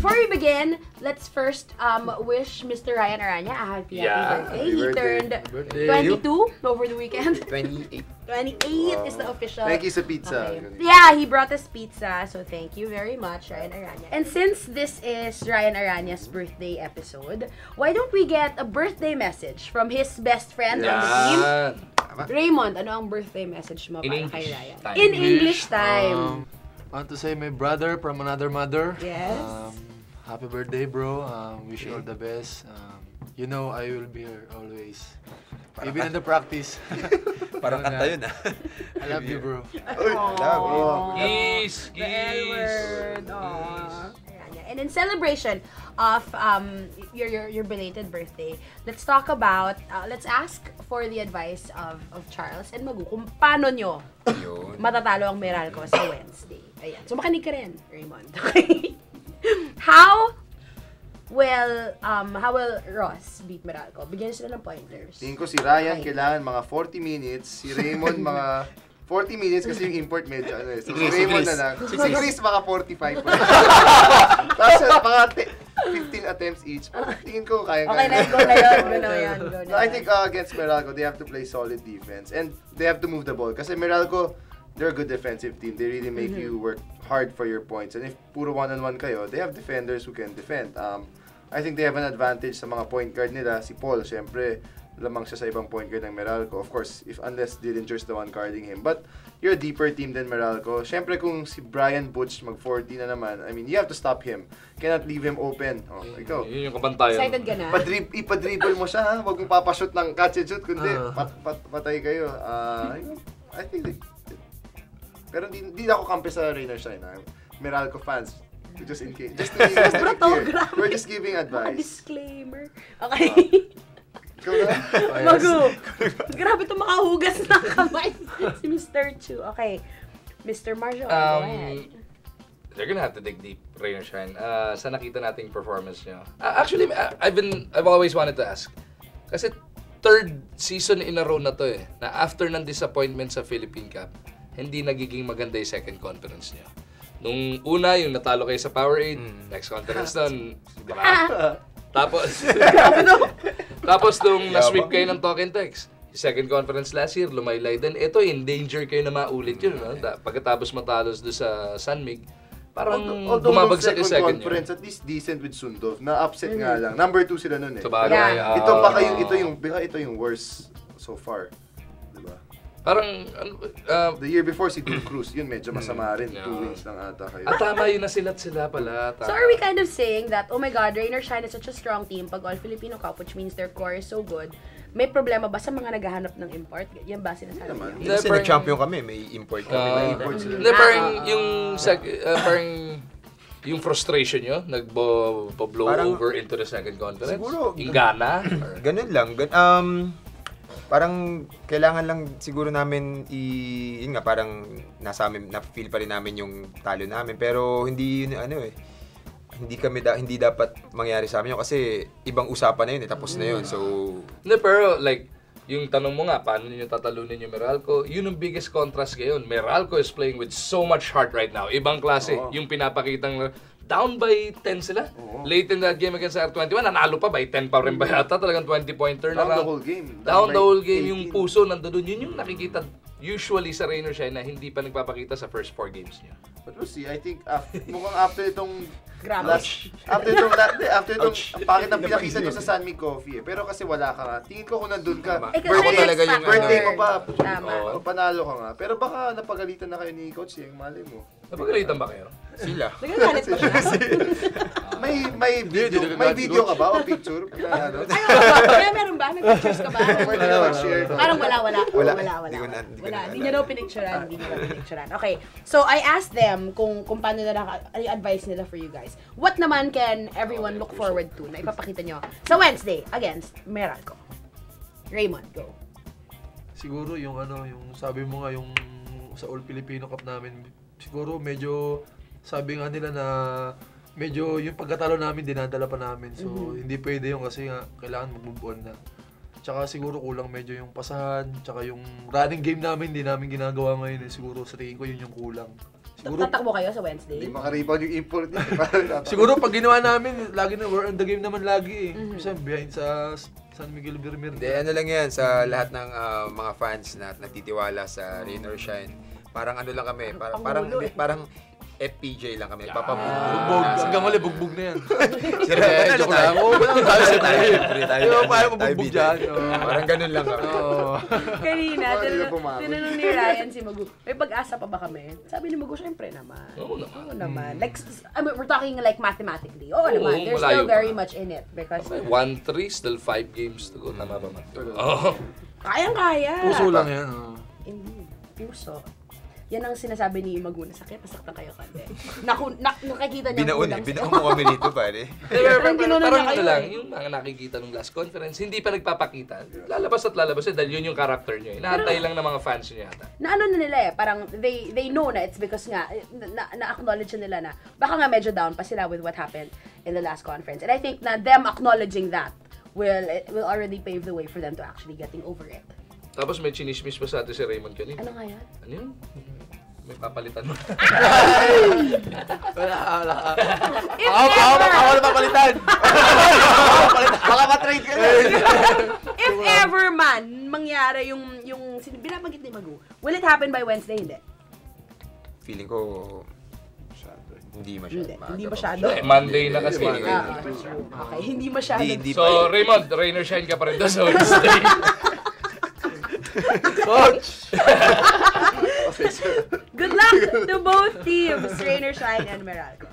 before we begin, let's first wish Mr. Ryan Aranya a happy birthday. He turned 22 over the weekend. 28. 28 is the official. Thank you sa pizza. Okay. Yeah, he brought us pizza, so thank you very much, Ryan Aranya. And since this is Ryan Aranya's birthday episode, why don't we get a birthday message from his best friend on the team? Raymond, ano ang birthday message mo para kay Ryan? In English time. I want to say my brother from another mother. Yes. Happy birthday, bro. Wish you all the best. You know I will be here always. Even in the practice. Parang kanta yun, I love you, bro. Kiss! The L word. And in celebration of your belated birthday, let's talk about, let's ask for the advice of Charles and Magu kung paano nyo matatalo ang Meralco sa Wednesday. Ayan. So makinig ka rin, Raymond. Okay? How will Ross beat Meralco? Bigyan sila ng pointers. Tingin ko si Ryan kailangan mga 40 minutes, si Raymond mga 40 minutes kasi yung import medyo ano eh. So si Raymond na lang. Si Chris mga 45. Tapos mga 15 attempts each. Tingin ko kaya. Okay na, go na yun. Go na. I think against Meralco, they have to play solid defense and they have to move the ball. Kasi Meralco, they're a good defensive team. They really make you work hard for your points. And if puro one-on-one kayo, they have defenders who can defend. I think they have an advantage sa mga point guard nila. Si Paul, syempre, lamang siya sa ibang point guard ng Meralco. Of course, unless Dillinger's the one guarding him. But you're a deeper team than Meralco. Syempre, kung si Brian Butch mag-40 na naman, I mean, you have to stop him. Cannot leave him open. Oh, ikaw. Yun yung kabantayan. Excited ka na? Ipadribble mo siya, ha? Huwag mong papashoot ng catch and shoot, kundi patay kayo. I think pero hindi ako kampi sa Rain or Shine. Meralco fans, just in case. We're just giving advice. Disclaimer. Okay. Magu. Grabe ito makahugas na kamay. Si Mr. Chu. Okay. Mr. Marshall, go ahead. They're gonna have to dig deep, Rain or Shine. Sa nakita nating performance nyo. Actually, I've always wanted to ask. Kasi third season in a row na to eh. Na after ng disappointment sa Philippine Cup, hindi nagiging maganda yung second conference nyo. Nung una, yung natalo kayo sa Powerade, next conference nun, diba? Tapos nung na-sweep kayo ng Talk and Text, second conference last year, lumaylay din. Ito, in danger kayo na maulit yun. No? Pagkatapos matalos doon sa Sanmig, parang bumabagsak yung second conference, at least decent with Sundov. Na-upset nga lang. Number 2 sila nun eh. Sabagay. Ito yung worst so far. Diba? Parang, the year before si Drew Cruz, yun medyo masama rin. 2 wins lang ata kayo. At tama yun, nasilat sila pala. So are we kind of saying that, oh my God, Rain or Shine is such a strong team pag All-Filipino Cup, which means their core is so good. May problema ba sa mga naghahanap ng import? Yan ba sinasabi niyo? Kasi nag-champion kami, may import kami. Parang yung frustration nyo, nag-blow over into the second conference? Siguro. Yung gana? Ganun lang. Parang kailangan lang siguro namin yun nga, parang nasa amin, na-feel pa rin namin yung talo namin. Pero hindi yun, hindi dapat mangyari sa amin yun kasi ibang usapan na yun, tapos na yun. So, pero like, yung tanong mo nga, paano nyo tatalunin yung Meralco, yun ang biggest contrast ngayon. Meralco is playing with so much heart right now. Ibang klase, yung pinapakitang down by 10 sila. Late in that game against R21, nanalo pa by 10 pa rin ba yata? Talagang 20-point turnaround. Down the whole game. Down the whole game. Yung puso nandoon. Yun yung nakikita usually sa Rain or Shine na hindi pa nagpapakita sa first 4 games niya. But we'll see. I think mukhang after itong after itong pakit ang pinakita nyo sa San Mig Coffee eh. Pero kasi wala ka nga. Tingin ko kung nandun ka, birthday mo pa. Panalo ka nga. Pero baka napagalitan na kayo ni Coach yung mali mo. Napagalitan ba kayo? sila. Nagagalit ba siya? May video ka ba o picture? Kaya meron ba? May pictures ka ba? Parang wala. Hindi niya daw pinicturean. Okay. So, I asked them kung paano nila advice nila for you guys. What naman can everyone look forward to na ipapakita nyo sa Wednesday against Meralco? Raymond, go. Siguro yung sabi mo nga yung sa All Filipino Cup namin, siguro medyo sabi nga nila na medyo yung pagkatalo namin dinadala pa namin. So hindi pwede yung kasi nga kailangan mag-move on na. Tsaka siguro kulang medyo yung pasahan, tsaka yung running game namin hindi namin ginagawa ngayon. Siguro sa tingin ko yun yung kulang. Tatakbo kayo sa Hindi Wednesday? makarebound yung import niya. Siguro pag ginawa namin, lagi na we're on the game naman lagi eh. Minsan behind sa San Miguel Bermer. Hindi, ano lang yan, sa lahat ng mga fans na nagtitiwala sa Rain or Shine. Parang ano lang kami, parang FPJ lang kami. Bugbog. Hanggang mali, bugbog na yan. Sira, Joke lang. Oo, wala nang tayo sa tayo. Tayo, Di ba, paano mabugbog dyan? Parang ganun lang kami. Kanina, Baka nila pumawi. tinanong ni Ryan si Magu, may pag-asa pa ba kami? Sabi ni Magu, syempre naman. Oo naman. Oo naman. Like, I mean, we're talking like mathematically. Oo naman. There's malayo still very pa. much in it. Because, 1-3, still 5 games to go. Tama ba, Matt? Oo. kayang-kaya. Puso lang yan. Indeed. Puso. Yan ang sinasabi ni Magu na sakit. Nasaktan kayo kande. Nakikita niya Binaon mo kami rito, pare. Parang ginunan niya Parang kayo ano lang, eh. yung mga nakikita nung last conference, hindi pa nagpapakita. Lalabas at lalabas dahil yun yung character nyo. Inaantay lang ng mga fans nyo yata. Na ano na nila eh, parang they know na it's because nga, na-acknowledge na nila na baka nga medyo down pa sila with what happened in the last conference. And I think na them acknowledging that will already pave the way for them to actually getting over it. Tapos may chinismis pa sa atin si Raymond kanina. Ano nga yan? Ano yun? May papalitan mo. Wala. If Ako ever, na papalitan. Baka ma-trade ka na. if ever man, mangyari yung binabanggit ni Magu, will it happen by Wednesday? Hindi. Feeling ko, hindi masyado. Hindi masyado. Monday na kasi. Okay, hindi masyado. Hindi So, Raymond, rain or shine ka pa rin doon sa Wednesday. Coach! Good luck to both teams, Rain or Shine and Meralco.